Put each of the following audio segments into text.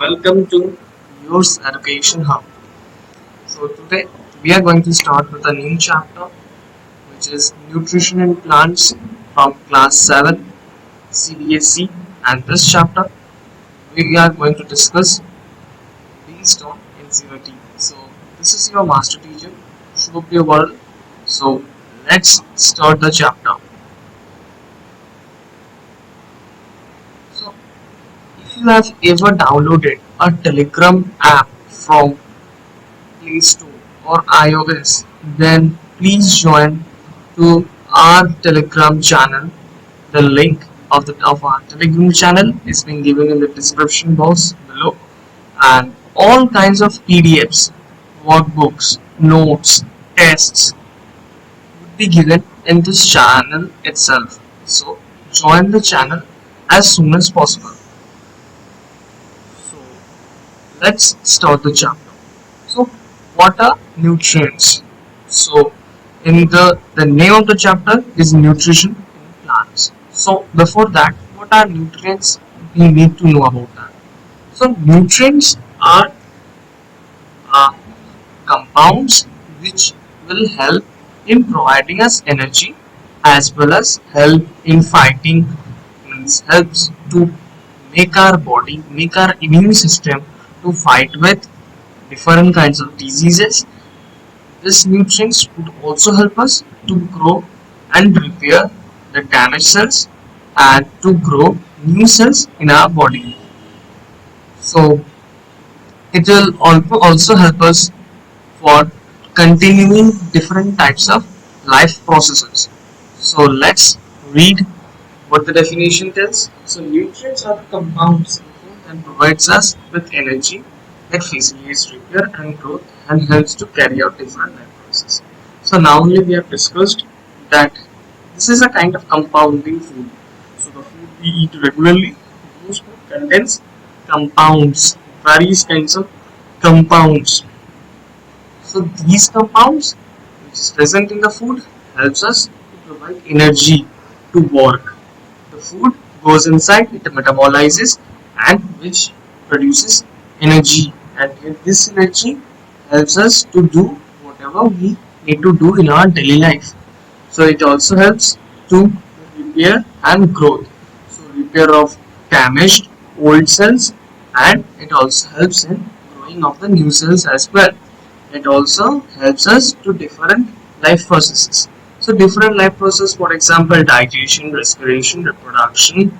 welcome to Yours Education Hub. So today we are going to start with a new chapter which is Nutrition in Plants from class 7 CBSE, and this chapter we are going to discuss based on NCERT. So this is your master teacher Shubhpriya World. So let's start the chapter. So if you have ever downloaded a Telegram app from Play Store or iOS, then please join to our Telegram channel. The link of our Telegram channel is being given in the description box below, and all kinds of PDFs, workbooks, notes, tests would be given in this channel itself. So join the channel as soon as possible. So let's start the chapter. So what are nutrients? So in the name of the chapter is nutrition in plants. So before that, what are nutrients? We need to know about that. So nutrients are uh, compounds which will help in providing us energy as well as help in fighting, means helps to make our immune system to fight with different kinds of diseases. These nutrients would also help us to grow and repair the damaged cells and to grow new cells in our body. So it will also help us for continuing different types of life processes. So let's read what the definition tells. So nutrients are the compounds that provides us with energy that facilitates repair and growth and helps to carry out different life processes. So now only we have discussed that this is a kind of compounding food. So the food we eat regularly, those food contains compounds, various kinds of compounds. So these compounds which is present in the food helps us to provide energy to work. The food goes inside, it metabolizes and which produces energy, and this energy helps us to do whatever we need to do in our daily life. So it also helps to repair and growth. So repair of damaged old cells, and it also helps in growing of the new cells as well. It also helps us to different life processes. So different life processes, for example, digestion, respiration, reproduction.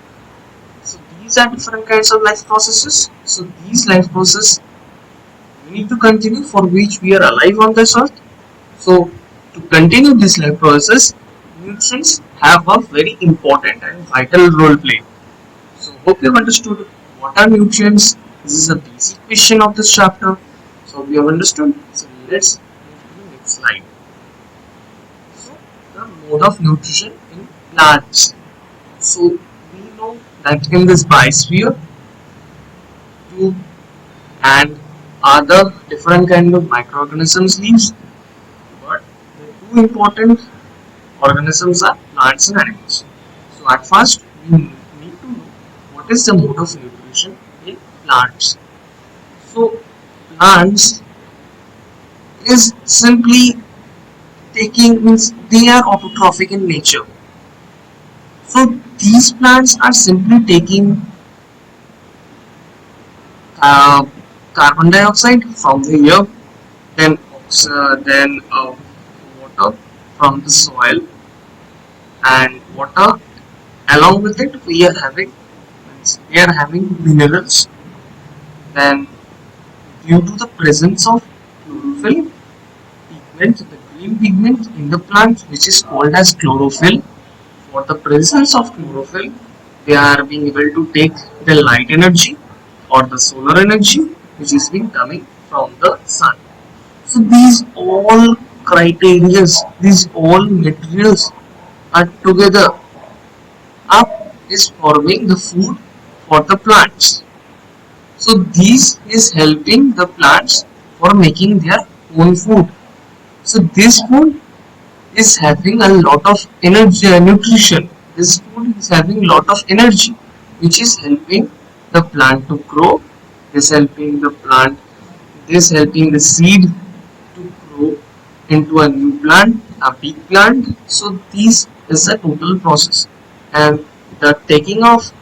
So these are different kinds of life processes. So these life processes we need to continue, for which we are alive on this earth. So to continue this life process, nutrients have a very important and vital role play. So hope you have understood what are nutrients. This is a basic question of this chapter. So we have understood. So let's move to the next slide. So the mode of nutrition in plants. So we know that in this biosphere, two and other different kind of microorganisms lives, but the two important organisms are plants and animals. So at first we need to know what is the mode of nutrition in plants. So plants is simply taking, means they are autotrophic in nature. So these plants are simply taking uh, carbon dioxide from the air, then water from the soil, and water along with it we are having, means we are having minerals. Then due to the presence of chlorophyll pigment, the green pigment in the plant which is called as chlorophyll, for the presence of chlorophyll they are being able to take the light energy or the solar energy which is being coming from the sun. So these all criterias, these all materials are together up is forming the food for the plants. So this is helping the plants for making their own food. So this food is having a lot of energy, nutrition. This food is having a lot of energy which is helping the plant to grow this helping the plant, this helping the seed to grow into a new plant, a big plant. So this is a total process, and the taking of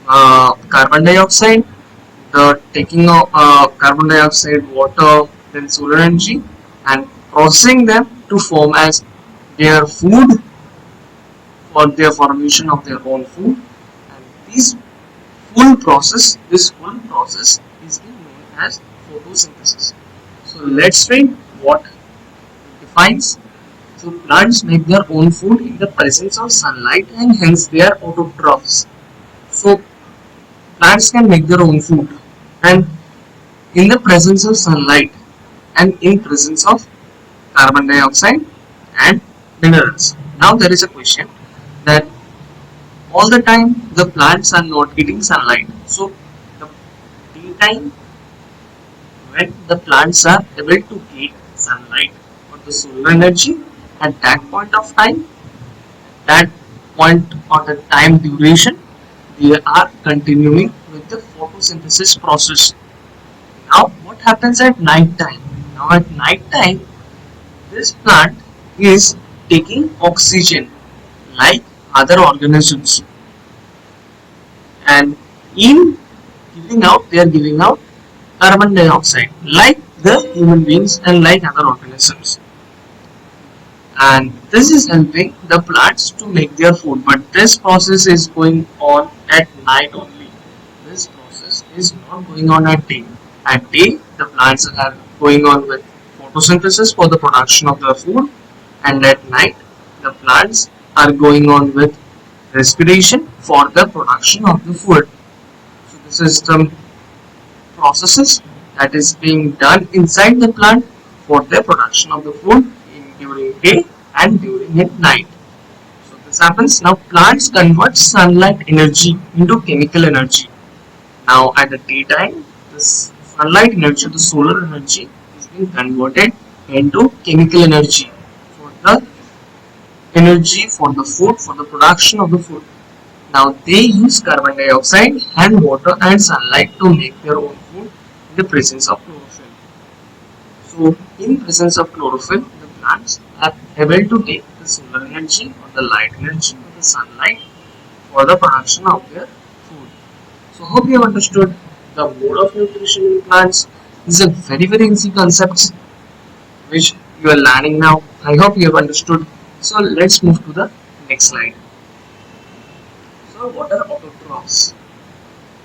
carbon dioxide, the taking of carbon dioxide, water, then solar energy, and processing them to form as their food for their formation of their own food. And this full process is being known as photosynthesis. So let's read what it defines. So plants make their own food in the presence of sunlight, and hence they are autotrophs. So plants can make their own food, and in the presence of sunlight and in presence of carbon dioxide and minerals. Now there is a question that all the time the plants are not getting sunlight. So the daytime, when the plants are able to get sunlight or the solar energy, at that point of time, that point or the time duration, they are continuing with the photosynthesis process. Now what happens at night time? Now at night time, this plant is taking oxygen like other organisms, and in giving out, they are giving out carbon dioxide like the human beings and like other organisms. And this is helping the plants to make their food, but this process is going on at night only. This process is not going on at day. At day, the plants are going on with photosynthesis for the production of the food, and at night, the plants are going on with respiration for the production of the food. So this is the processes that is being done inside the plant for the production of the food during day and during at night. So this happens. Now plants convert sunlight energy into chemical energy. Now at the daytime, this sunlight energy, the solar energy, is being converted into chemical energy for the energy for the food, for the production of the food. Now they use carbon dioxide and water and sunlight to make their own food in the presence of chlorophyll. So in presence of chlorophyll, the plants are able to take the solar energy or the light energy or the sunlight for the production of their food. So hope you have understood the mode of nutrition in plants. This is a very easy concept which you are learning now. I hope you have understood. So let's move to the next slide. So what are autotrophs?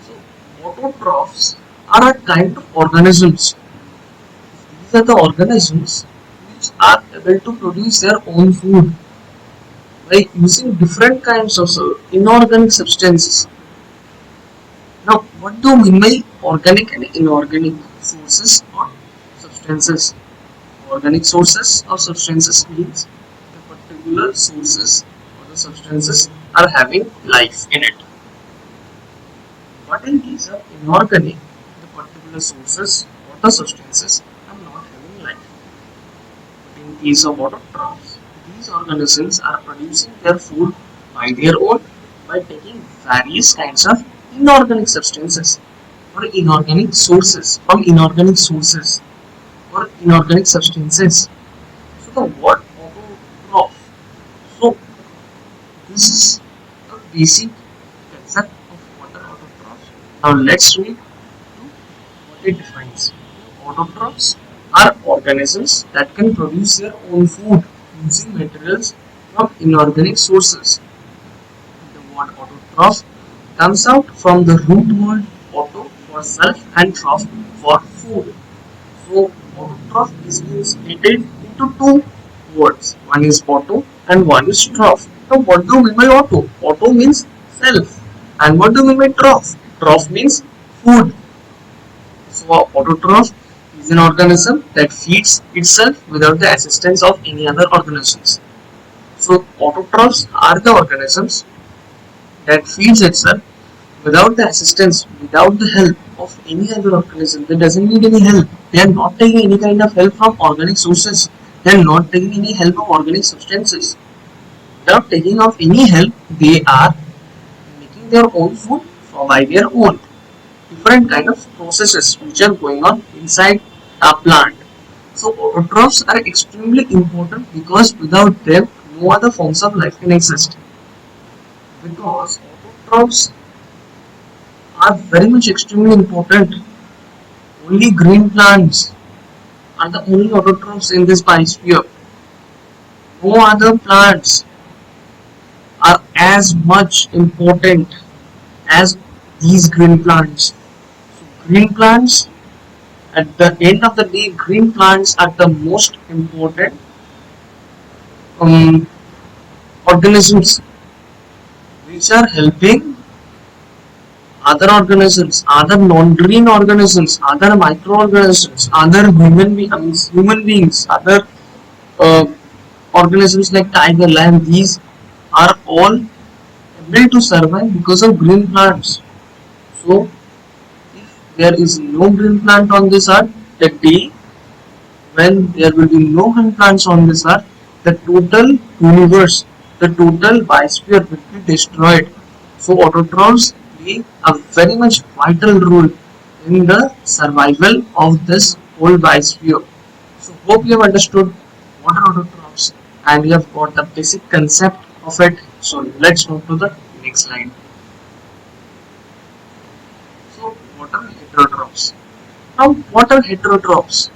So autotrophs are a kind of organisms. These are the organisms which are able to produce their own food by using different kinds of inorganic substances. Now what do we mean by organic and inorganic sources or substances? Organic sources or substances means the particular sources or the substances are having life in it. But in case of inorganic, the particular sources or the substances are not having life. But in case of autotrophs, these organisms are producing their food by their own by taking various kinds of inorganic substances or inorganic sources from inorganic sources or inorganic substances. So the word autotroph. So this is a basic concept of what are autotrophs. Now let's read what it defines. Autotrophs are organisms that can produce their own food using materials from inorganic sources. The word autotroph comes out from the root word auto for self and troph for food. So autotroph is being split into two words. One is auto and one is troph. So what do we mean by auto? Auto means self. And what do we mean by troph? Troph means food. So autotroph is an organism that feeds itself without the assistance of any other organisms. So autotrophs are the organisms that feeds itself without the assistance, without the help of any other organism. They doesn't need any help. They are not taking any kind of help from organic sources. They are not taking any help of organic substances. Without taking of any help, they are making their own food by their own. If different kind of processes which are going on inside a plant. So autotrophs are extremely important because without them no other forms of life can exist. Because autotrophs are very much extremely important. Only green plants are the only autotrophs in this biosphere. No other plants are as much important as these green plants. So green plants, at the end of the day, green plants are the most important um, organisms which are helping other organisms, other non-green organisms, other microorganisms, other human beings, other uh, organisms like tiger, lion. These are all able to survive because of green plants. So, if there is no green plant on this earth, the day when there will be no green plants on this earth, the total universe, the total biosphere will be destroyed. So autotrophs play a very much vital role in the survival of this whole biosphere. So hope you have understood what are autotrophs and you have got the basic concept of it. So let's move to the next slide. So what are heterotrophs? Now what are heterotrophs?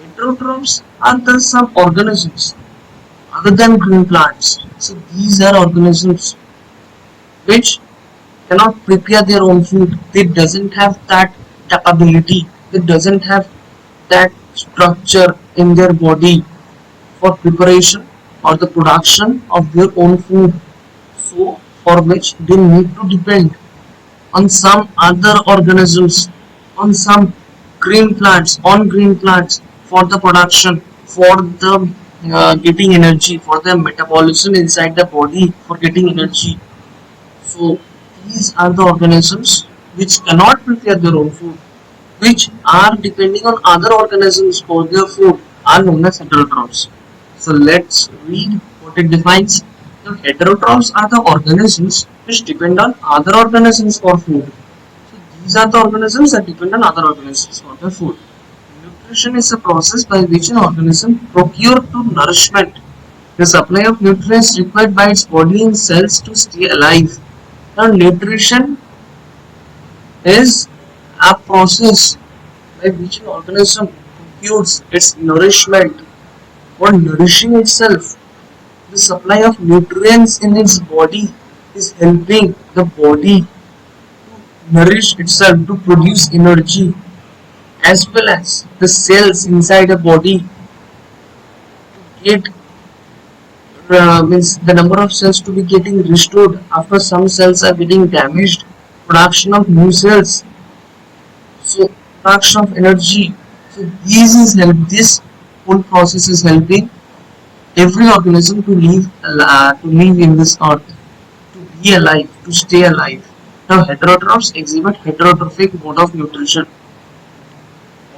Heterotrophs are the some organisms other than green plants. So these are organisms which cannot prepare their own food. They doesn't have that capability. They doesn't have that structure in their body for preparation or the production of their own food. So for which they need to depend on some other organisms, on some green plants for the production, for the getting energy, for the metabolism inside the body, for getting energy. So these are the organisms which cannot prepare their own food, which are depending on other organisms for their food, are known as heterotrophs. So let's read what it defines. The heterotrophs are the organisms which depend on other organisms for food. So these are the organisms that depend on other organisms for their food. Nutrition is a process by which an organism procures to nourishment the supply of nutrients required by its body and cells to stay alive. Now, nutrition is a process by which an organism procures its nourishment for nourishing itself. The supply of nutrients in its body is helping the body to nourish itself to produce energy as well as the cells inside the body get means the number of cells to be getting restored after some cells are getting damaged, production of new cells, so production of energy. So this whole process is helping every organism to live in this earth, to be alive, to stay alive. Now heterotrophs exhibit heterotrophic mode of nutrition.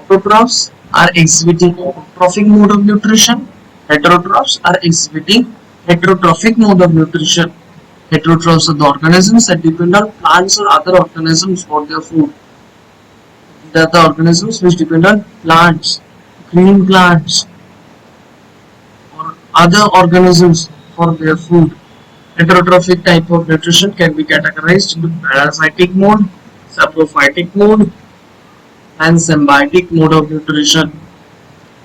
Autotrophs are exhibiting autotrophic mode of nutrition. Heterotrophs are exhibiting heterotrophic mode of nutrition. Heterotrophs are the organisms that depend on plants or other organisms for their food. These are the organisms which depend on plants, green plants, or other organisms for their food. Heterotrophic type of nutrition can be categorized into parasitic mode, saprophytic mode, and symbiotic mode of nutrition.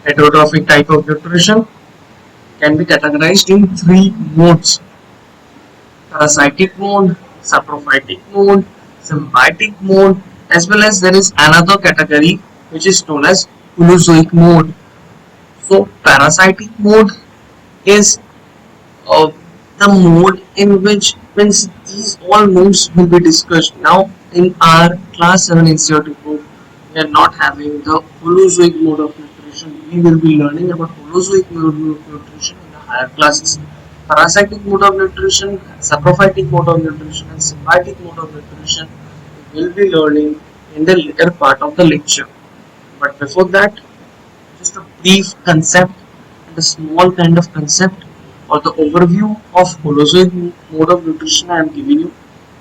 Heterotrophic type of nutrition can be categorized in three modes: parasitic mode, saprophytic mode, symbiotic mode, as well as there is another category which is known as holozoic mode. So parasitic mode is uh, the mode in which means these all modes will be discussed. Now in our class 7 institute group, we are not having the holozoic mode of nutrition. We will be learning about holozoic mode of nutrition in the higher classes. Parasitic mode of nutrition, saprophytic mode of nutrition, and symbiotic mode of nutrition we will be learning in the later part of the lecture. But before that, just a brief concept and a small kind of concept or the overview of holozoic mode of nutrition I am giving you.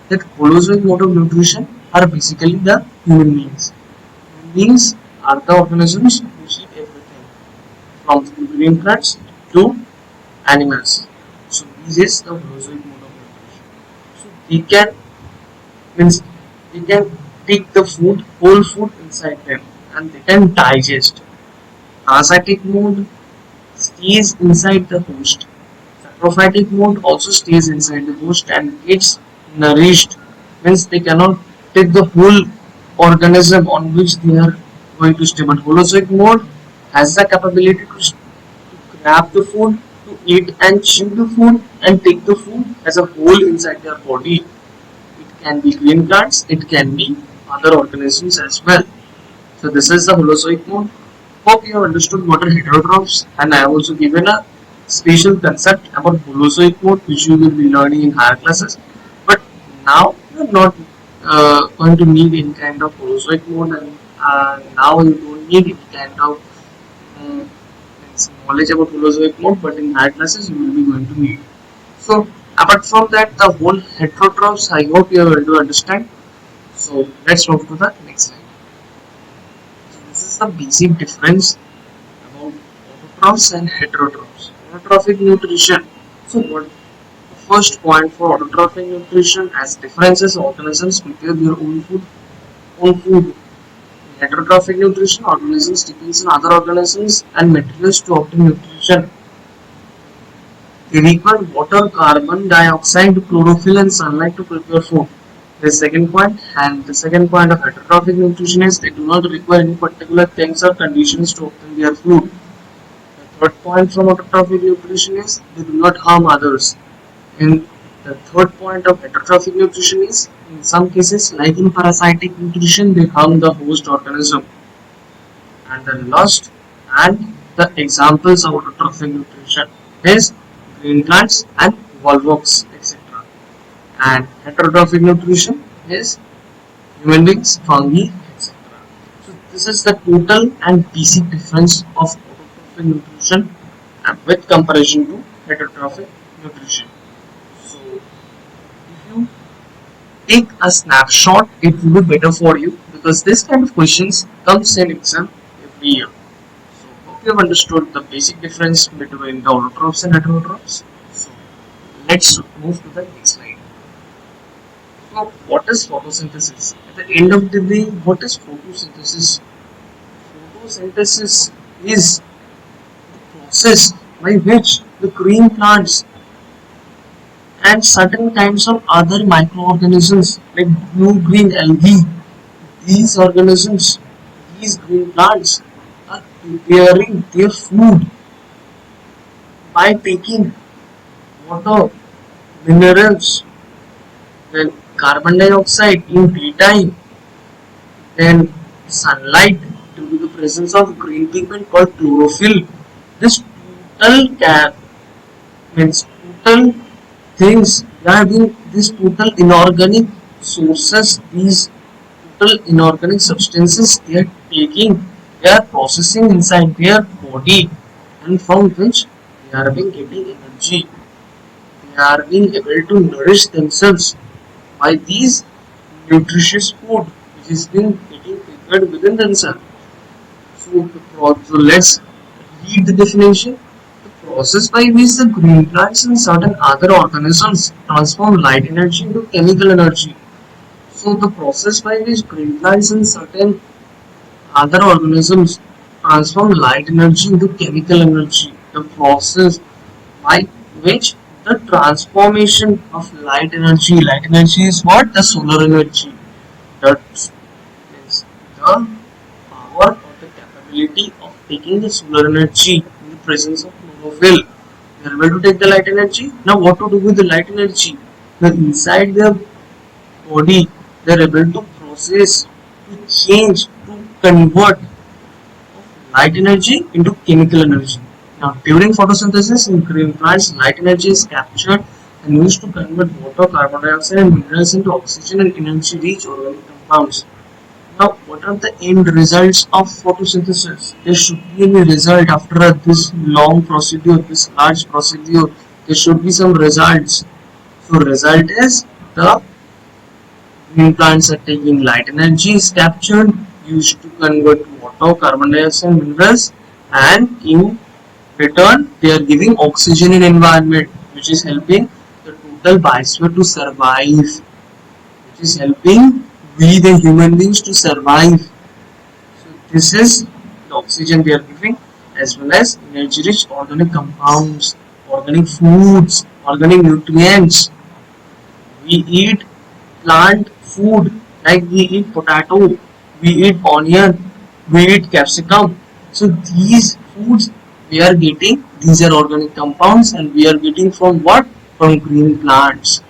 That holozoic mode of nutrition are basically the human beings. Human beings are the organisms which eat everything from green plants to animals. So this is the holozoic mode of nutrition. So means they can take the food, whole food inside them, and they can digest. Parasitic mode stays inside the host. Saprophytic mode also stays inside the host and gets nourished. Means they cannot take the whole organism on which they are going to stay. But holozoic mode has the capability to grab the food, to eat and chew the food and take the food as a whole inside their body. It can be green plants, it can be other organisms as well. So this is the holozoic mode. Hope you have understood what are heterotrophs, and I have also given a special concept about holozoic mode which you will be learning in higher classes. But now you are not going to need any kind of holozoic mode, and now you don't need any kind of knowledge about holozoic mode, but in higher classes you will be going to need. So apart from that, the whole heterotrophs, I hope you are going to understand. So let's move to the next slide. So this is the basic difference about autotrophs and heterotrophs. Autotrophic nutrition. So what the first point for autotrophic nutrition as differences organisms prepare their own food. Heterotrophic nutrition, organisms depends on other organisms and materials to obtain nutrition. They require water, carbon dioxide, chlorophyll and sunlight to prepare food. The second point, and the second point of heterotrophic nutrition is they do not require any particular things or conditions to obtain their food. The third point from autotrophic nutrition is they do not harm others. And the third point of heterotrophic nutrition is in some cases, like in parasitic nutrition, they harm the host organism. And the last and the examples of autotrophic nutrition is green plants and volvox, etc. And heterotrophic nutrition is human beings, fungi, etc. So this is the total and basic difference of autotrophic nutrition with comparison to heterotrophic nutrition. So if you take a snapshot, it will be better for you because this kind of questions comes in exam every year. So hope you have understood the basic difference between the autotrophs and heterotrophs. So let's move to the next slide. So what is photosynthesis? At the end of the day, what is photosynthesis? Photosynthesis is the process by which the green plants and certain kinds of other microorganisms like blue-green algae, these organisms, these green plants are preparing their food by taking water, minerals, then carbon dioxide in daytime, then sunlight due to the presence of green pigment called chlorophyll. This total means total things they are doing, these total inorganic sources, these total inorganic substances they are taking, they are processing inside their body, and from which they are being getting energy. They are being able to nourish themselves by these nutritious food which is being getting prepared within themselves. So let's read the definition. Process by which the green plants and certain other organisms transform light energy into chemical energy. So the process by which green plants and certain other organisms transform light energy into chemical energy. The process by which the transformation of light energy is what? The solar energy. That is the power or the capability of taking the solar energy in the presence of chlorophyll. They are able to take the light energy. Now what to do with the light energy? Inside their body they are able to process, to change, to convert light energy into chemical energy. Now during photosynthesis in green plants, light energy is captured and used to convert water, carbon dioxide and minerals into oxygen and energy rich organic compounds. Now, what are the end results of photosynthesis? There should be any result after this long procedure, this large procedure. There should be some results. So, result is the Green plants are taking light energy is captured, used to convert water, carbon dioxide, minerals, and in return they are giving oxygen in environment, which is helping the total biosphere to survive, which is helping we the human beings to survive. So this is the oxygen they are giving, as well as energy rich organic compounds, organic foods, organic nutrients. We eat plant food like we eat potato, we eat onion, we eat capsicum. So these foods we are getting, these are organic compounds, and we are getting from what? From green plants.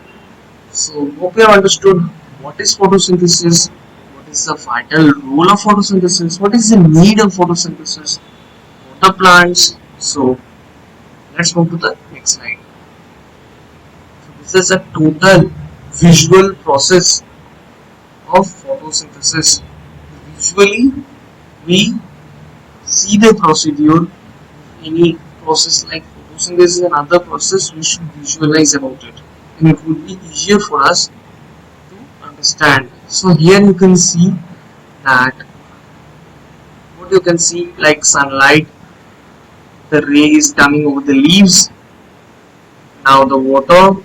So hope you have understood what is photosynthesis, what is the vital role of photosynthesis, what is the need of photosynthesis for the plants. So let's move to the next slide. So this is a total visual process of photosynthesis. Visually, we see the procedure. Any process like photosynthesis and other process, we should visualize about it, and it would be easier for us to understand. So here you can see that what you can see like sunlight, the rays coming over the leaves. Now the water,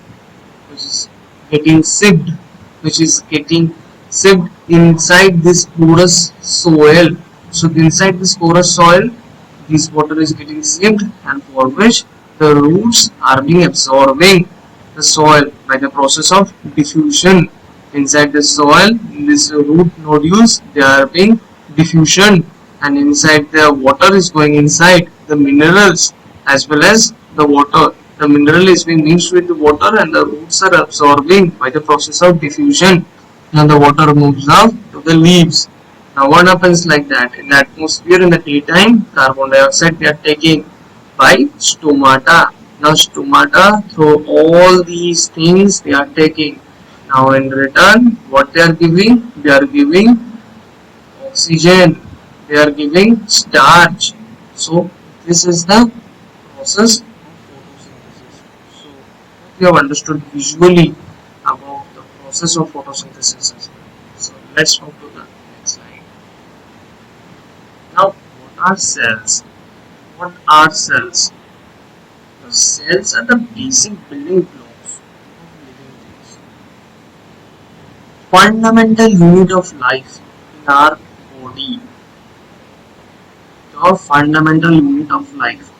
which is getting sieved, which is getting sieved inside this porous soil. So inside this porous soil, this water is getting sieved, and for which the roots are being absorbing the soil by the process of diffusion. Inside the soil, these root nodules, they are being diffusion, and inside the water is going inside the minerals as well as the water. The mineral is being mixed with the water, and the roots are absorbing by the process of diffusion, and the water moves out to the leaves. Now what happens like that? In the atmosphere in the daytime, carbon dioxide they are taking by stomata. Now stomata, through all these things they are taking. Now in return, what they are giving? They are giving oxygen, they are giving starch. So this is the process of photosynthesis. So you have understood visually about the process of photosynthesis as well. So let's move to the next slide. Now what are cells? What are cells? The cells are the basic building blocks of living things. Fundamental unit of life in our body. The fundamental unit of life.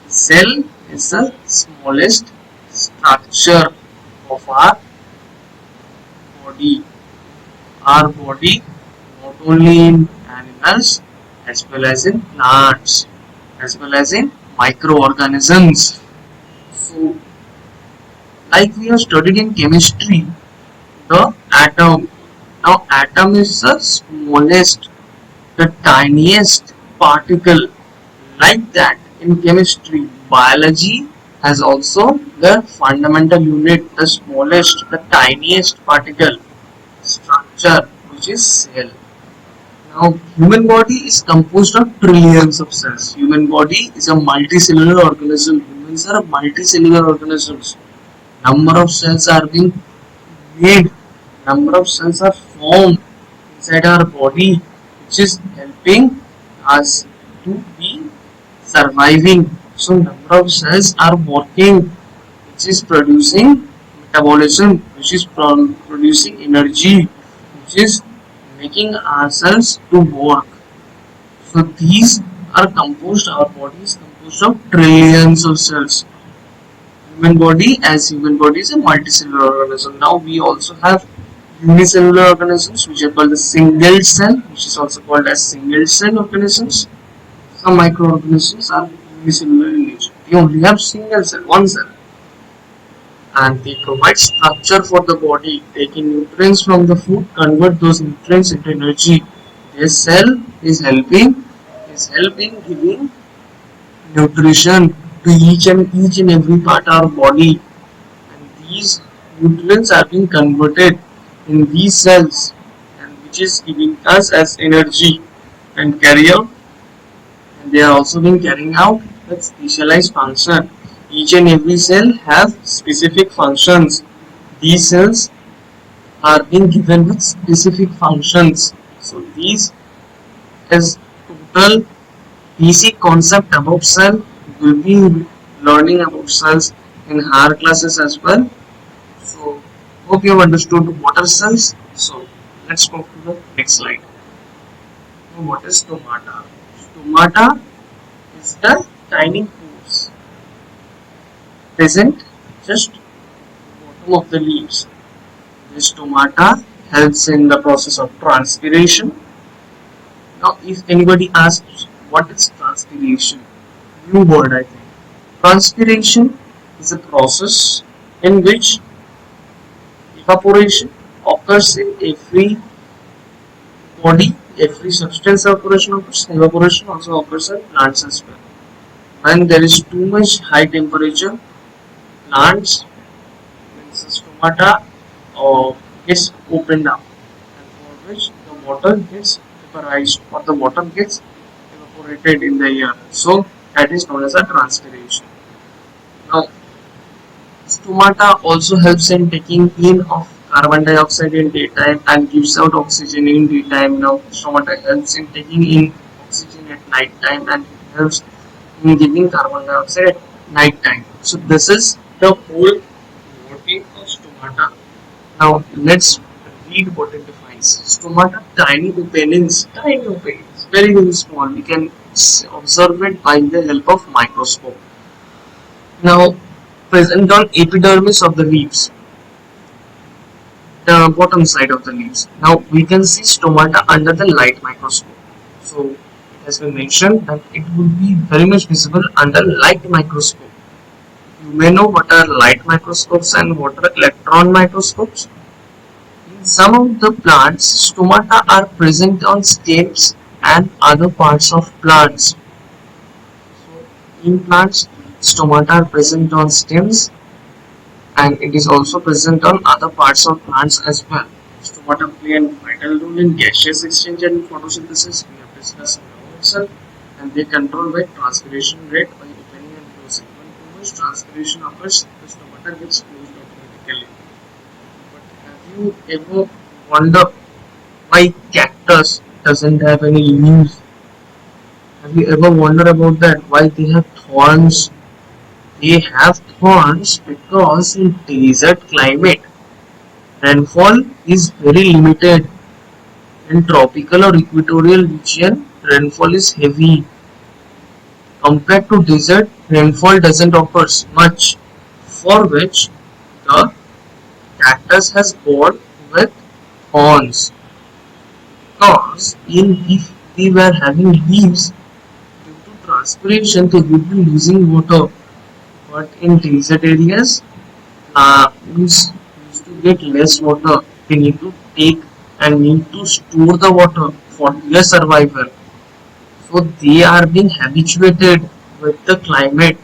The cell is the smallest structure of our body. Our body, not only in animals as well as in plants, as well as in microorganisms. So, like we have studied in chemistry, the atom. Now, atom is the smallest, the tiniest particle. Like that, in chemistry, biology has also the fundamental unit, the smallest, the tiniest particle structure, which is cell. Now, human body is composed of trillions of cells. Human body is a multicellular organism. Humans are multicellular organisms. Number of cells are being made. Number of cells are formed inside our body, which is helping us to be surviving. So, number of cells are working, which is producing metabolism, which is producing energy, which is making ourselves to work. So these are composed, our body is composed of trillions of cells. Human body is a multicellular organism. Now we also have unicellular organisms, which are called the single cell, which is also called as single cell organisms. Some microorganisms are unicellular in nature. They only have single cell, one cell, and they provide structure for the body, taking nutrients from the food, convert those nutrients into energy. This cell is helping giving nutrition to each and every part of our body, and these nutrients are being converted in these cells, and which is giving us as energy and carry out, and they are also being carrying out with specialized function. Each and every cell have specific functions. These cells are being given with specific functions. So these is total basic concept about cell. We'll be learning about cells in higher classes as well. So hope you have understood what are cells. So let's go to the next slide. So what is stomata? Stomata is the tiny pores present just bottom of the leaves. This stomata helps in the process of transpiration. Now if anybody asks what is transpiration, new word I think. Transpiration is a process in which evaporation occurs in every body, every substance evaporation occurs. Evaporation also occurs in plants as well. When there is too much high temperature, plants, means the stomata gets opened up, and for which the water gets vaporized or the water gets evaporated in the air. So that is known as a transpiration. Now, stomata also helps in taking in of carbon dioxide in daytime and gives out oxygen in daytime. Now, stomata helps in taking in oxygen at night time and helps in giving carbon dioxide at night time. So this is the whole working of stomata. Now let's read what it defines. Stomata, tiny openings, very very small. We can observe it by the help of microscope. Now present on epidermis of the leaves, the bottom side of the leaves. Now we can see stomata under the light microscope. So it has been mentioned that it will be very much visible under light microscope. You may know what are light microscopes and what are electron microscopes. In some of the plants, stomata are present on stems and other parts of plants. So in plants, stomata are present on stems and it is also present on other parts of plants as well. Stomata play a vital role in gaseous exchange and photosynthesis. We have discussed now itself, and they control by transpiration rate by opening and closing. When too much transpiration occurs, the stomata gets closed automatically. But have you ever wondered why cactus doesn't have any leaves? Have you ever wondered about that? Why they have thorns? They have thorns because in desert climate, rainfall is very limited. In tropical or equatorial region, rainfall is heavy. Compared to desert, rainfall doesn't occur much, for which the cactus has borne with thorns. Because if we were having leaves, due to transpiration, they would be losing water. But in desert areas, used to get less water. They need to take and need to store the water for their survival. So they are being habituated with the climate.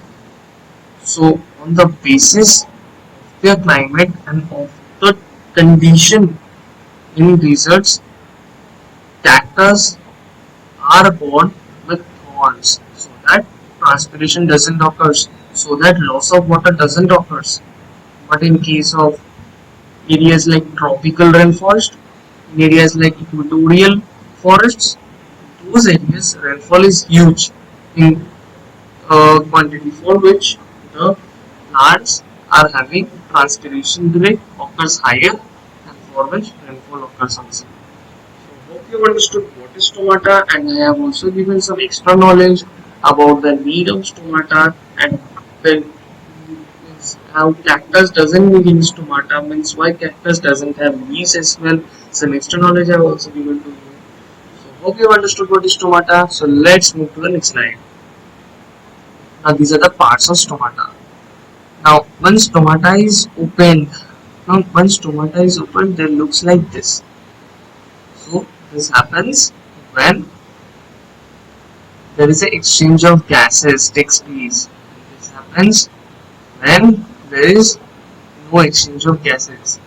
So on the basis of their climate and of the condition in deserts, cactus are born with thorns so that transpiration doesn't occur, so that loss of water doesn't occur. But in case of areas like tropical rainforest, in areas like equatorial forests, those areas rainfall is huge in quantity, for which the plants are having transpiration rate occurs higher and for which rainfall occurs also. So hope you understood what is stomata, and I have also given some extra knowledge about the need of stomata and when how cactus doesn't need any stomata, means why cactus doesn't have leaves as well. Some extra knowledge I have also given to you. So hope you have understood what is stomata. So let's move to the next slide. Now these are the parts of stomata. Now when stomata is opened, they looks like this. So this happens when there is an exchange of gases takes place. This happens when there is no exchange of gases.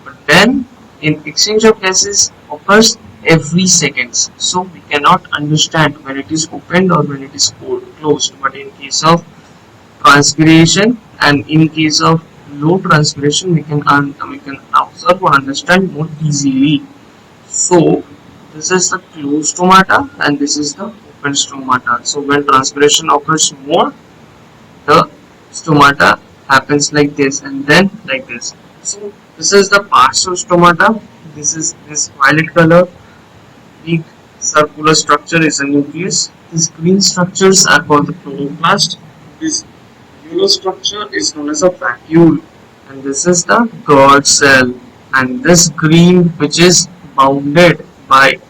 But then in exchange of gases occurs every seconds. So we cannot understand when it is opened or when it is closed. But in case of transpiration and in case of low transpiration, we can observe or understand more easily. So this is the closed stomata and this is the open stomata. So when transpiration occurs more, the stomata happens like this and then like this. So this is the partial stomata. This is this violet color big circular structure is a nucleus. These green structures are called the chloroplast. This yellow structure is known as a vacuole, and this is the guard cell. And this green, which is bounded by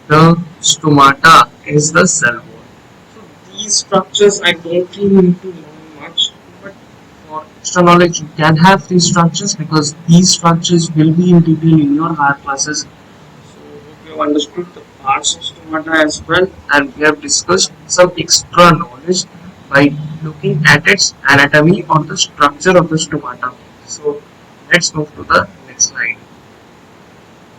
the stomata, is the cell wall. So these structures I don't really need to learn much, but for extra knowledge you can have these structures because these structures will be in detail in your higher classes. So hope you have understood the parts of stomata as well, and we have discussed some extra knowledge by looking at its anatomy or the structure of the stomata. So let's move to the next slide.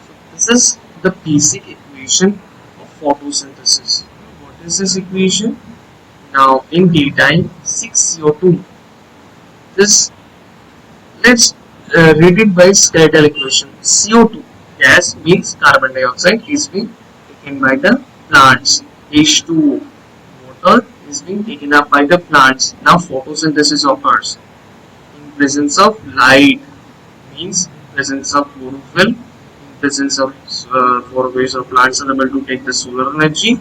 So this is the basic equation of photosynthesis. What is this equation? Now in daytime 6CO2. This let's read it by skeletal equation. CO2 gas means carbon dioxide is being taken by the plants. H2O water is being taken up by the plants. Now photosynthesis occurs in presence of light, means presence of chlorophyll, in presence of for ways of plants are able to take the solar energy.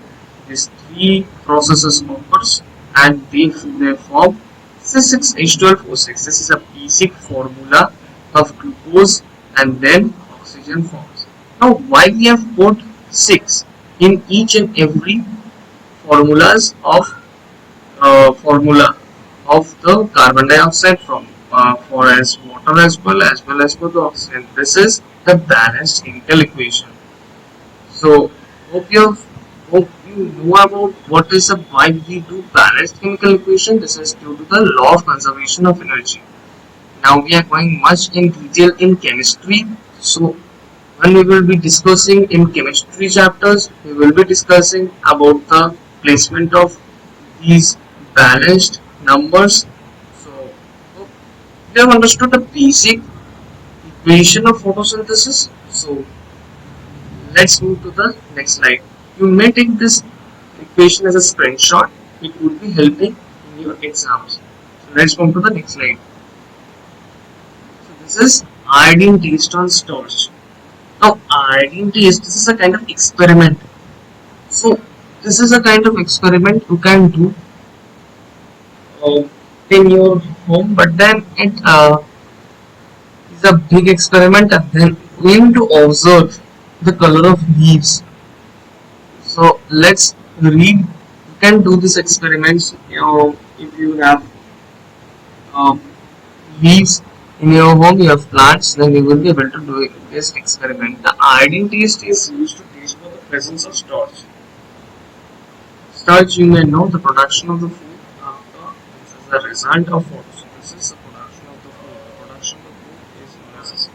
These three processes occurs and they form C6H12O6. This is a basic formula of glucose and then oxygen forms. Now why we have put 6 in each and every formulas of formula of the carbon dioxide from for as water as well as for the oxygen. This is the balanced chemical equation. So hope you know about what is a why we do balanced chemical equation. This is due to the law of conservation of energy. Now we are going much in detail in chemistry. So when we will be discussing in chemistry chapters, we will be discussing about the placement of these balanced numbers. So we have understood the basic equation of photosynthesis. So let's move to the next slide. You may take this equation as a screenshot. It would be helping in your exams. So let's move to the next slide. So this is iodine taste on starch. Now iodine taste, this is a kind of experiment. So this is a kind of experiment you can do in your home, but then it is a big experiment and then we need to observe the color of leaves. So let's read. You can do this experiments if you have leaves in your home, you have plants, then you will be able to do this experiment. The iodine taste is used to taste for the presence of starch. Starch, you may know, the production of the food after this is the result of photosynthesis. The production of the food. The production of the food is known as a starch.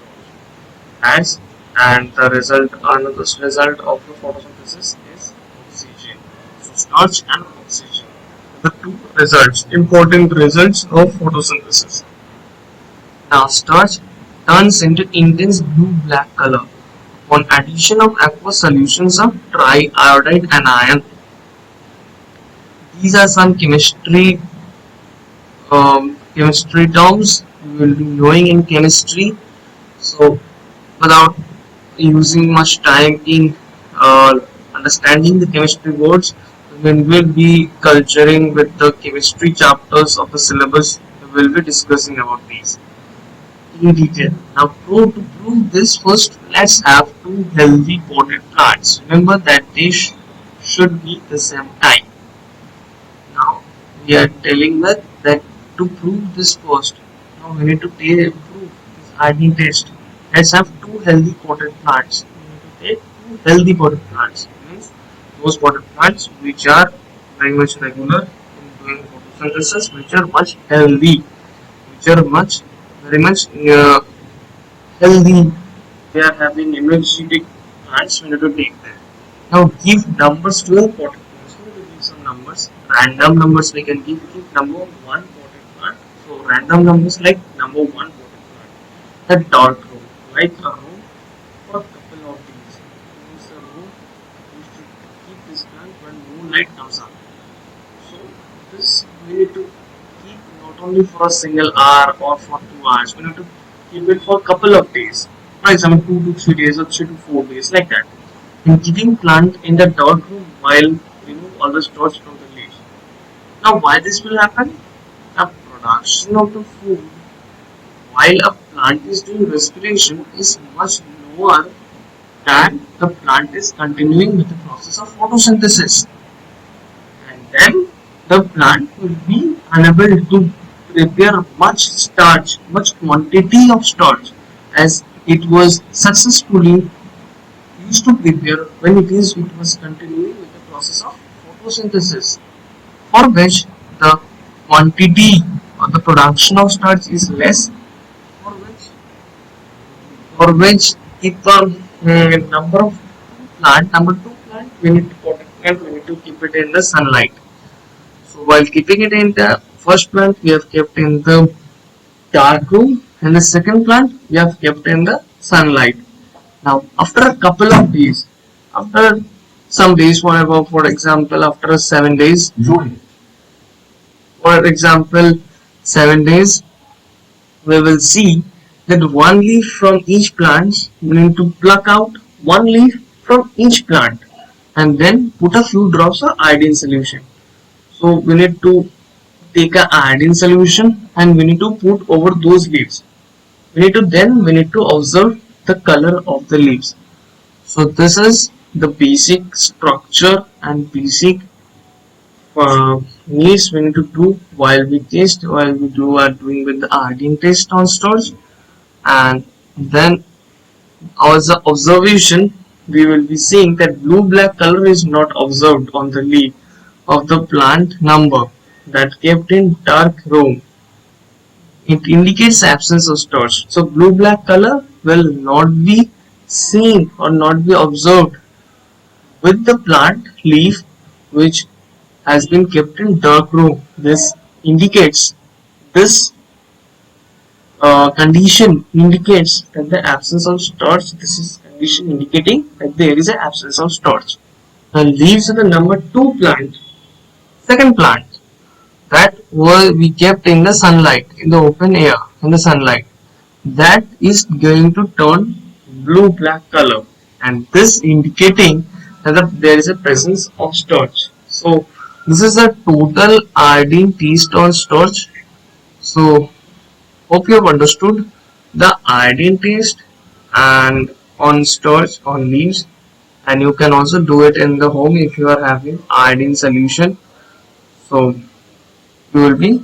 As and the result, another result of the photosynthesis is oxygen. So starch and oxygen, the two results, important results of photosynthesis. Now starch turns into intense blue-black color on addition of aqueous solutions of triiodide and iron. These are some chemistry terms you will be knowing in chemistry. So without using much time in understanding the chemistry words, when we will be culturing with the chemistry chapters of the syllabus, we will be discussing about these in detail. Now to prove this, first let's have two healthy potted plants. Remember that they should be the same type. Now we are telling that to prove this first, now we need to prove this iodine test. Let's have two healthy potted plants. We need to take two healthy potted plants. Means those potted plants which are very much regular in doing photosynthesis, which are much healthy, which are very much healthy. They are having energetic plants. We need to take them. Now give numbers to a potted plants. We need to give some numbers. Random numbers we can give number one potted plant. So random numbers like number one potted plant. The dark room. like a room for a couple of days. Use a room used to keep this plant when no light comes up. So this we need to keep not only for a single hour or for 2 hours. We need to keep it for a couple of days. For example, 2 to 3 days or 3 to 4 days, like that. And keeping plant in the dark room while remove all the starch from the leaves. Now, why this will happen? The production of the food while a plant is doing respiration is much lower than the plant is continuing with the process of photosynthesis, and then the plant will be unable to prepare much quantity of starch as it was successfully used to prepare when it was continuing with the process of photosynthesis, for which the quantity or the production of starch is less, for which keep the number two plant we need to protect and we need to keep it in the sunlight. So while keeping it in the first plant we have kept in the dark room, and the second plant we have kept in the sunlight. Now after a couple of days, after some days, whatever, for example after 7 days, for example 7 days, we will see that one leaf from each plant, we need to pluck out one leaf from each plant and then put a few drops of iodine solution. So we need to take a iodine solution and we need to put over those leaves. We need to observe the color of the leaves. So this is the basic structure and basic needs we need to do while we are doing with the iodine test on stores. And then as an observation we will be seeing that blue black color is not observed on the leaf of the plant number that kept in dark room. It indicates absence of starch. So blue black color will not be seen or not be observed with the plant leaf which has been kept in dark room. This indicates this condition indicates that the absence of starch. This is condition indicating that there is an absence of starch. The leaves of the number 2 plant, second plant, that will be kept in the sunlight, in the open air, in the sunlight, that is going to turn blue black color, and this indicating that there is a presence of starch. So this is a total iodine test on starch. So hope you have understood the iodine test and on starch on leaves, and you can also do it in the home if you are having iodine solution. So you will be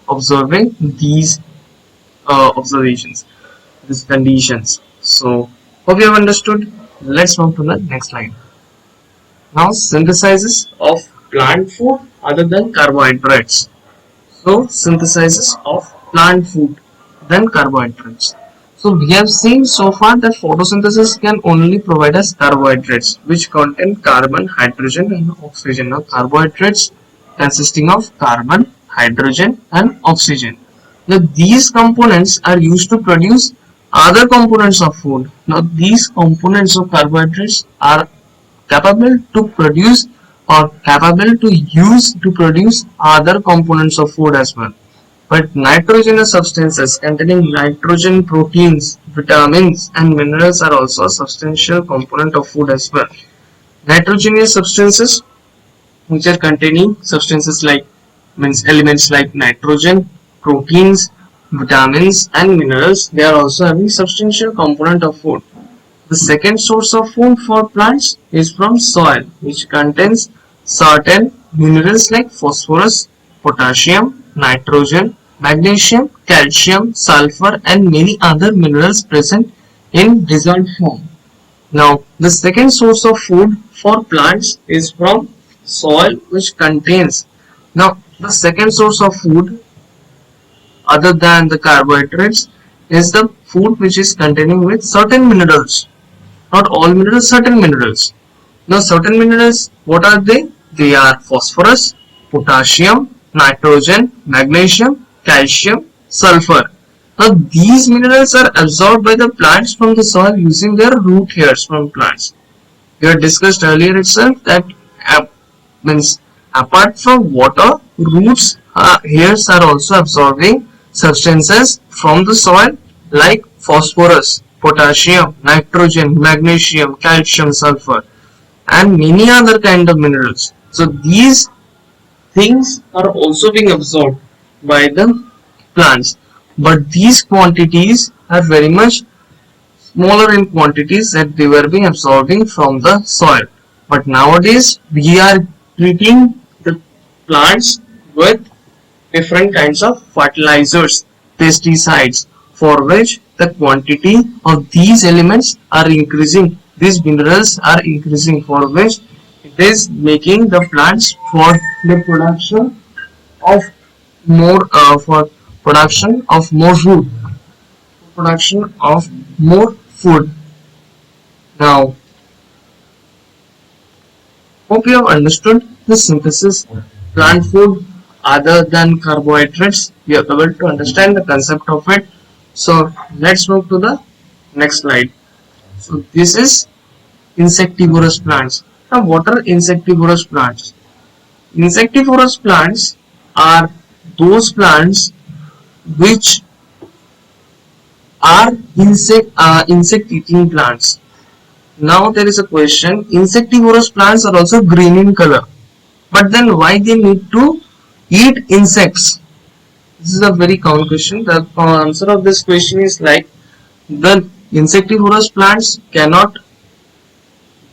observing these observations, these conditions. So hope you have understood. Let's move to the next slide. Now synthesis of plant food other than carbohydrates. So synthesis of plant food than carbohydrates. So we have seen so far that photosynthesis can only provide us carbohydrates which contain carbon, hydrogen and oxygen. Now carbohydrates consisting of carbon, hydrogen and oxygen. Now these components are used to produce other components of food. Now these components of carbohydrates are capable to produce or capable to use to produce other components of food as well. But nitrogenous substances containing nitrogen proteins, vitamins and minerals are also a substantial component of food as well. Nitrogenous substances, which are containing substances like elements like nitrogen, proteins, vitamins and minerals, they are also having substantial component of food. The second source of food for plants is from soil, which contains certain minerals like phosphorus, potassium, nitrogen, magnesium, calcium, sulfur and many other minerals present in dissolved form. Now the second source of food for plants is from soil, which contains, now the second source of food other than the carbohydrates is the food which is containing with certain minerals. Not all minerals, certain minerals. Now certain minerals, what are they? They are phosphorus, potassium, nitrogen, magnesium, calcium, sulfur. Now these minerals are absorbed by the plants from the soil using their root hairs from plants. We had discussed earlier itself that means apart from water, roots hairs are also absorbing substances from the soil like phosphorus, potassium, nitrogen, magnesium, calcium, sulfur, and many other kind of minerals. So these things are also being absorbed by the plants, but these quantities are very much smaller in quantities that they were being absorbing from the soil. But nowadays we are treating the plants with different kinds of fertilizers, pesticides, for which the quantity of these elements are increasing, these minerals are increasing, for which it is making the plants for the production of more for production of more food, production of more food. Now hope you have understood the synthesis plant food other than carbohydrates. You are able to understand the concept of it. So let's move to the next slide. So this is insectivorous plants. Now what are insectivorous plants? Insectivorous plants are those plants which are insect eating plants. Now there is a question, insectivorous plants are also green in color, but then why they need to eat insects? This is a very common question. The answer of this question is like, the insectivorous plants cannot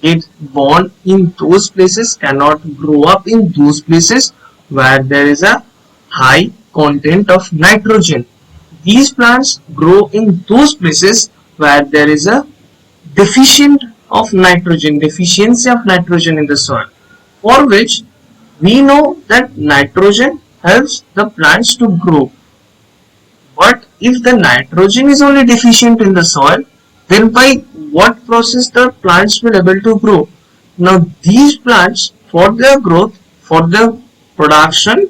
get born in those places, cannot grow up in those places where there is a high content of nitrogen. These plants grow in those places where there is a deficiency of nitrogen in the soil, for which we know that nitrogen helps the plants to grow. But if the nitrogen is only deficient in the soil, then by what process the plants will able to grow? Now these plants, for their growth, for their production,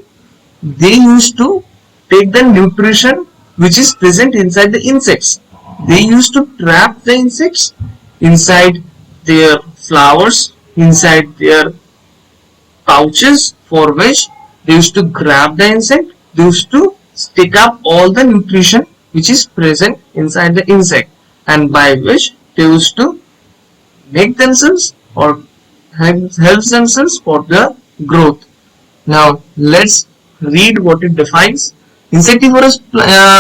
they used to take the nutrition which is present inside the insects. They used to trap the insects inside their flowers, inside their pouches, for which they used to grab the insect, they used to stick up all the nutrition which is present inside the insect, and by which they used to make themselves or help themselves for the growth. Now let's read what it defines. Insectivorous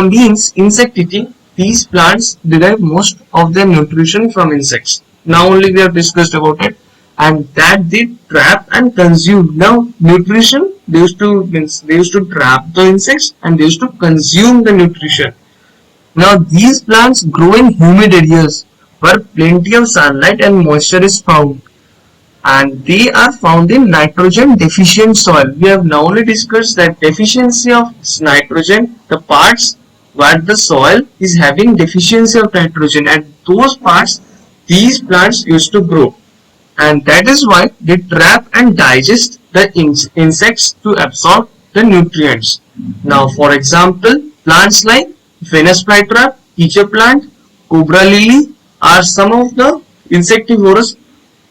means insect eating. These plants derive most of their nutrition from insects. Now only we have discussed about it, and that they trap and consume. Now nutrition, they used to trap the insects and they used to consume the nutrition. Now these plants grow in humid areas where plenty of sunlight and moisture is found, and they are found in nitrogen deficient soil. We have now only discussed that deficiency of nitrogen, the parts where the soil is having deficiency of nitrogen, and those parts these plants used to grow, and that is why they trap and digest the insects to absorb the nutrients. Now for example, plants like Venus flytrap, teacher plant, cobra lily are some of the insectivorous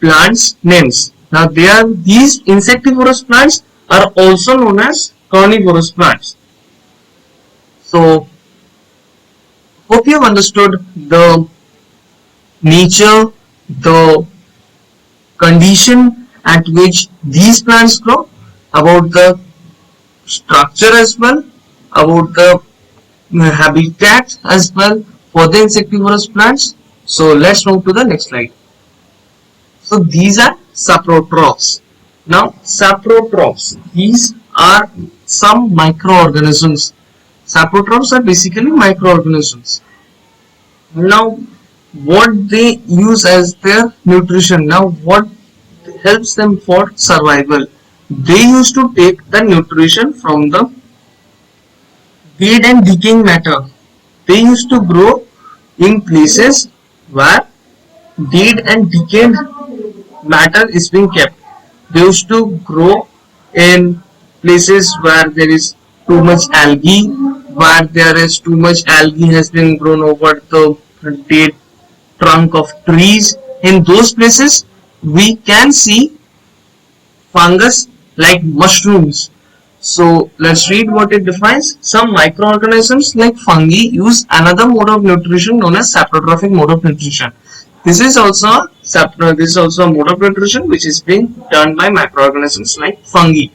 plants names. Now these insectivorous plants are also known as carnivorous plants. So hope you have understood the nature, the condition at which these plants grow, about the structure as well, about the habitat as well for the insectivorous plants. So let's move to the next slide. So these are saprotrophs. Now saprotrophs, these are some microorganisms. Saprotrophs are basically microorganisms. Now what they use as their nutrition, now what helps them for survival? They used to take the nutrition from the dead and decaying matter. They used to grow in places where dead and decayed matter is being kept. They used to grow in places where there is too much algae, where there is too much algae has been grown over the dead trunk of trees. In those places, we can see fungus like mushrooms. So let's read what it defines. Some microorganisms like fungi use another mode of nutrition known as saprotrophic mode of nutrition. This is also a mode of nutrition which is being done by microorganisms like fungi.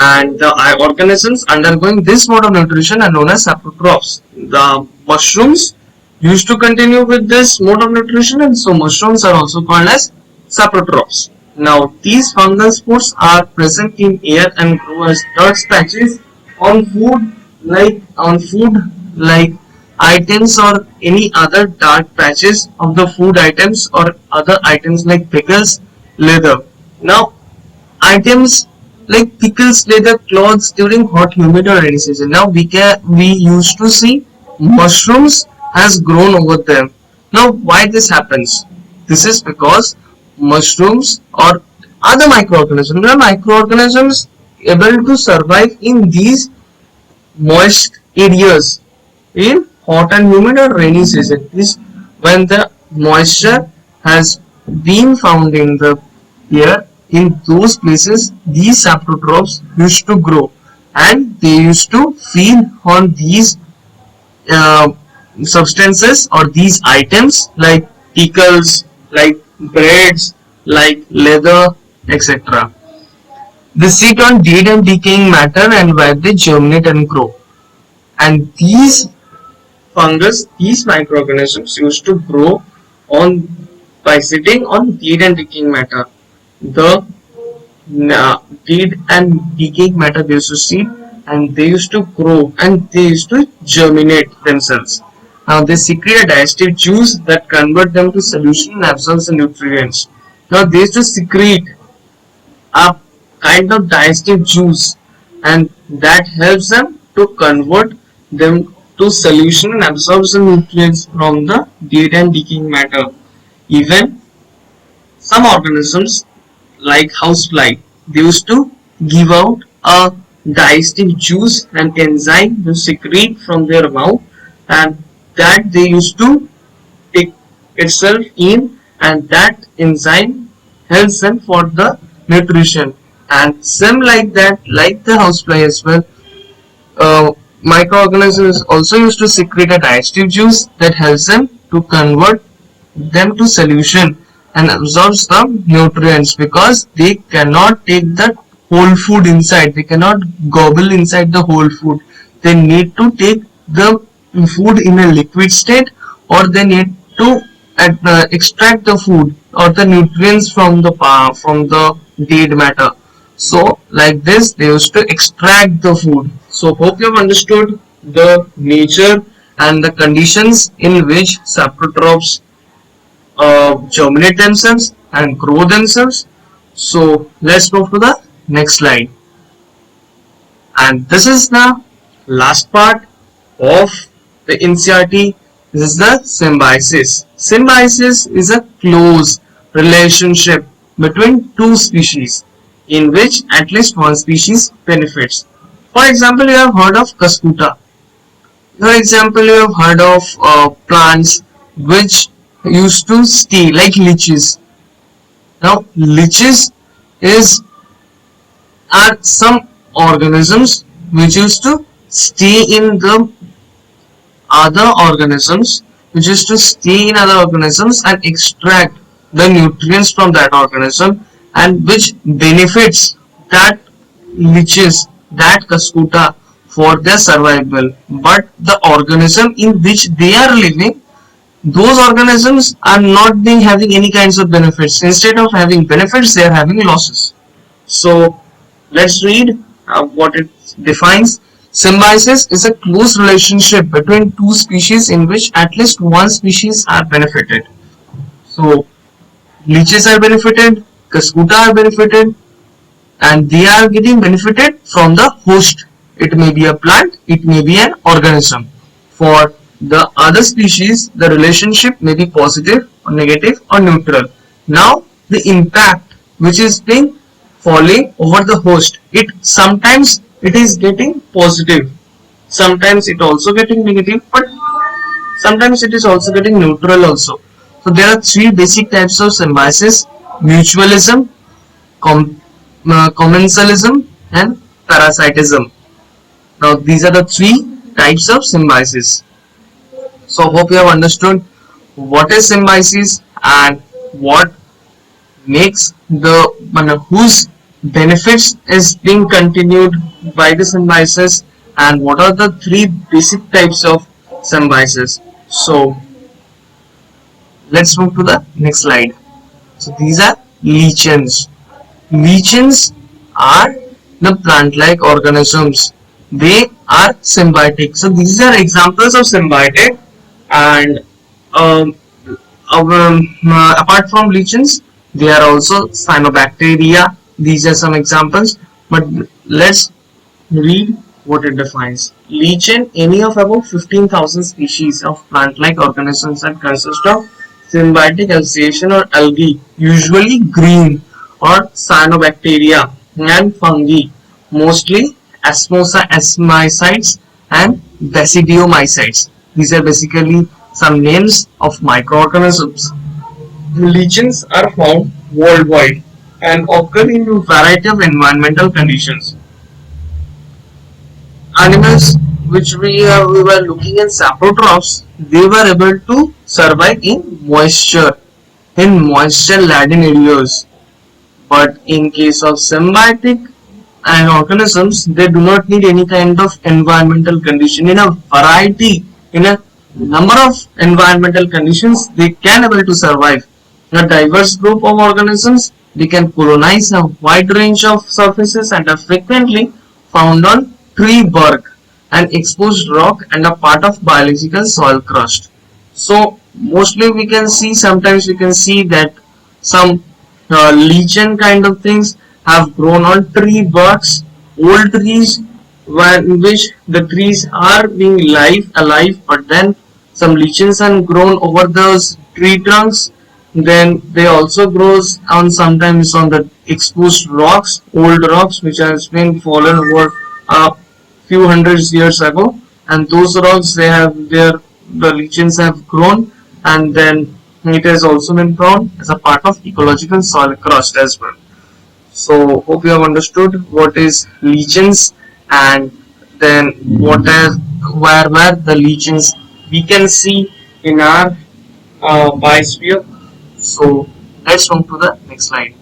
And the organisms undergoing this mode of nutrition are known as saprotrophs. The mushrooms used to continue with this mode of nutrition, and so mushrooms are also called as saprotrophs. Now these fungal spores are present in air and grow as dirt patches on food like items or any other dark patches of the food items or other items like pickles, leather. Now items like pickles, leather, clothes during hot, humid or rainy season. Now we used to see mushrooms has grown over them. Now why this happens? This is because mushrooms or other microorganisms, able to survive in these moist areas in hot and humid or rainy season. Is when the moisture has been found in the air. In those places, these saprotrophs used to grow, and they used to feed on these uh, substances or these items like pickles, like breads, like leather, etc. They sit on dead and decaying matter, and where they germinate and grow. And these microorganisms used to grow on by sitting on dead and decaying matter. The dead and decaying matter they used to see, and they used to grow and they used to germinate themselves. Now they secrete a digestive juice that convert them to solution and absorbs the nutrients. Now they used to secrete a kind of digestive juice, and that helps them to convert them to solution and absorbs the nutrients from the dead and decaying matter. Even some organisms like housefly, they used to give out a digestive juice and enzyme to secrete from their mouth, and that they used to take itself in, and that enzyme helps them for the nutrition. And same like that, like the housefly as well, microorganisms also used to secrete a digestive juice that helps them to convert them to solution and absorbs the nutrients, because they cannot take the whole food inside. They cannot gobble inside the whole food. They need to take the food in a liquid state, or they need to extract the food or the nutrients from the dead matter. So like this they used to extract the food. So hope you have understood the nature and the conditions in which saprotrophs germinate themselves and grow themselves. So let's move to the next slide. And this is the last part of the NCERT. This is the symbiosis. Symbiosis is a close relationship between two species in which at least one species benefits. For example, you have heard of Cuscuta. For example, you have heard of plants which used to stay like leeches. Now, leeches is are some organisms which used to stay in the other organisms, and extract the nutrients from that organism, and which benefits that leeches, that Cuscuta, for their survival. But the organism in which they are living, those organisms are not being having any kinds of benefits. Instead of having benefits, they are having losses. So let's read what it defines. Symbiosis is a close relationship between two species in which at least one species are benefited. So leeches are benefited, Cuscuta are benefited, and they are getting benefited from the host. It may be a plant, it may be an organism. For the other species, the relationship may be positive or negative or neutral. Now the impact which is being falling over the host, it sometimes it is getting positive. sometimes it also getting negative, but sometimes it is also getting neutral also. So there are three basic types of symbiosis: mutualism, commensalism, and parasitism. Now these are the three types of symbiosis. So hope you have understood what is symbiosis and what makes the whose benefits is being continued by the symbiosis, and what are the three basic types of symbiosis. So let's move to the next slide. So these are lichens. Lichens are the plant-like organisms. They are symbiotic. So these are examples of symbiotic, and um, apart from lichens, there are also cyanobacteria. These are some examples, but let's read what it defines. Lichen, any of about 15,000 species of plant-like organisms that consist of symbiotic association or algae, usually green, or cyanobacteria and fungi, mostly ascomycetes and basidiomycetes. These are basically some names of microorganisms. Lichens are found worldwide and occur in a variety of environmental conditions. Animals which we were looking in saprotrophs, they were able to survive in moisture laden areas. But in case of symbiotic and organisms, they do not need any kind of environmental condition. In a number of environmental conditions, they can able to survive. A diverse group of organisms, they can colonize a wide range of surfaces and are frequently found on tree bark and exposed rock and a part of biological soil crust. So mostly we can see, sometimes we can see that some lichen kind of things have grown on tree barks, old trees, in which the trees are being alive, but then some lichens have grown over those tree trunks. Then they also grows on sometimes on the exposed rocks, old rocks which has been fallen over a few hundreds years ago, and those rocks, they have the lichens have grown, and then it has also been found as a part of ecological soil crust as well. So hope you have understood what is lichens, and then what is where the lichens we can see in our biosphere. So let's move to the next slide.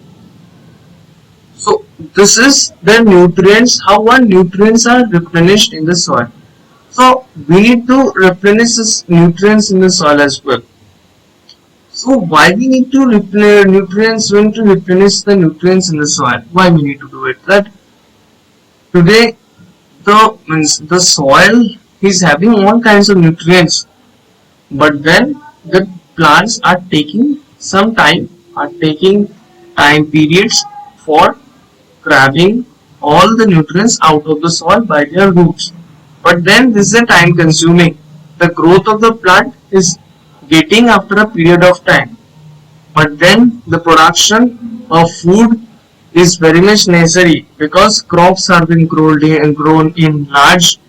So this is the nutrients, how our nutrients are replenished in the soil. So we need to replenish this nutrients in the soil as well. So why we need to replenish the nutrients in the soil? Why we need to do it? That today the soil is having all kinds of nutrients, but then the plants are taking time periods for grabbing all the nutrients out of the soil by their roots. But then this is a time consuming. The growth of the plant is getting after a period of time. But then the production of food is very much necessary, because crops are being grown in large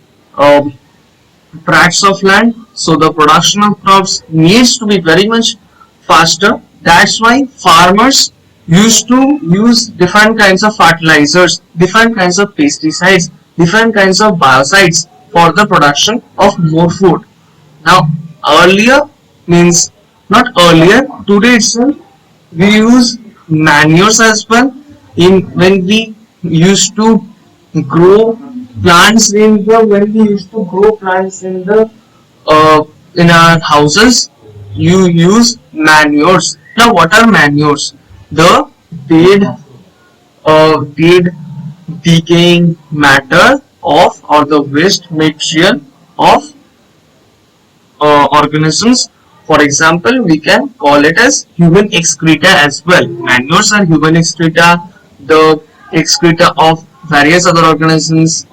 tracts of land. So the production of crops needs to be very much faster. That's why farmers used to use different kinds of fertilizers, different kinds of pesticides, different kinds of biocides for the production of more food. Now earlier means not earlier, today itself we use manures as well. In when we used to grow plants in the in our houses, you use manures. Now what are manures? The dead decaying matter of, or the waste material of organisms. For example, we can call it as human excreta as well. Manures are human excreta, the excreta of various other organisms,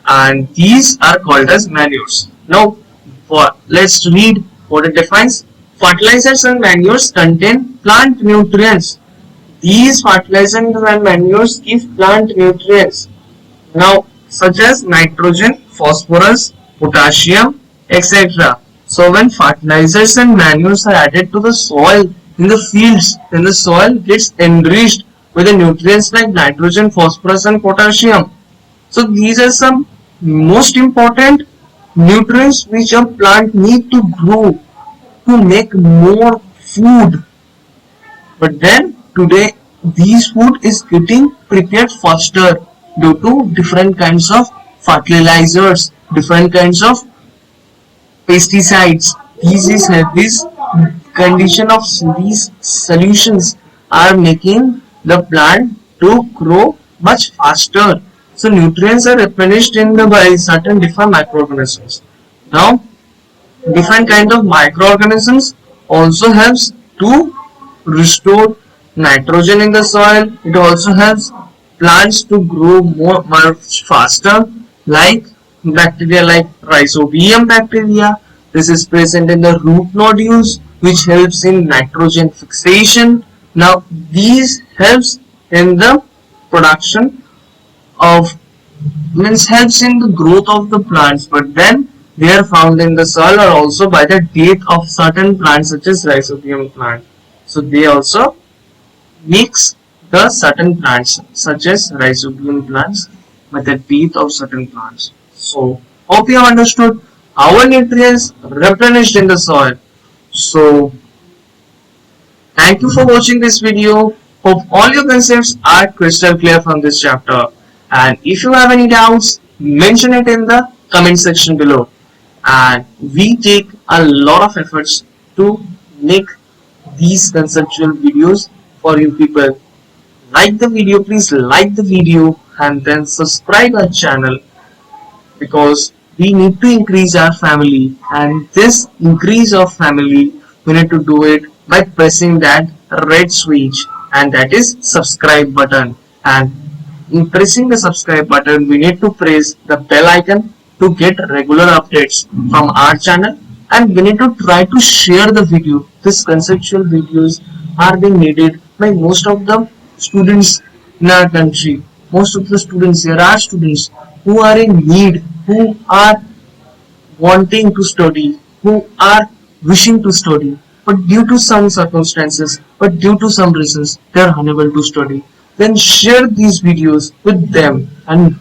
and these are called as manures. Now let's read what it defines. Fertilizers and manures contain plant nutrients. These fertilizers and manures give plant nutrients, now such as nitrogen, phosphorus, potassium, etc. So when fertilizers and manures are added to the soil in the fields, then the soil gets enriched with the nutrients like nitrogen, phosphorus and potassium. So these are some most important nutrients which a plant need to grow to make more food. But then today these food is getting prepared faster due to different kinds of fertilizers, different kinds of pesticides. These condition of these solutions are making the plant to grow much faster. So nutrients are replenished in the by certain different microorganisms. Now different kind of microorganisms also helps to restore nitrogen in the soil. It also helps plants to grow much faster, like bacteria like rhizobium bacteria. This is present in the root nodules, which helps in nitrogen fixation. Now these helps in the production of means helps in the growth of the plants, but then they are found in the soil or also by the death of certain plants such as rhizobium plant. So they also mix the certain plants such as rhizobium plants with the death of certain plants. So hope you have understood how nutrients replenished in the soil. So thank you for watching this video. Hope all your concepts are crystal clear from this chapter. And if you have any doubts, mention it in the comment section below. And we take a lot of efforts to make these conceptual videos for you people. Like the video, please like the video and then subscribe our channel, because we need to increase our family, and this increase of family we need to do it by pressing that red switch, and that is subscribe button. And in pressing the subscribe button we need to press the bell icon to get regular updates from our channel, and we need to try to share the video. These conceptual videos are being needed by most of the students in our country. Most of the students, there are students who are in need, who are wanting to study, who are wishing to study, but due to some circumstances, but due to some reasons, they are unable to study. Then share these videos with them and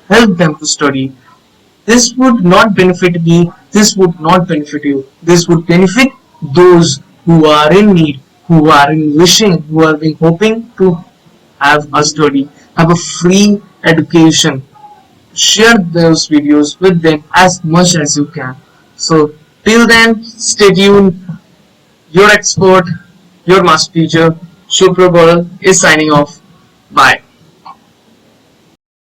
help them to study. This would not benefit me, this would not benefit you. This would benefit those who are in need, who are in wishing, who are in hoping to have a study, have a free education. Share those videos with them as much as you can. So till then, stay tuned. Your expert, your master teacher, Shubhra Goral is signing off. Bye.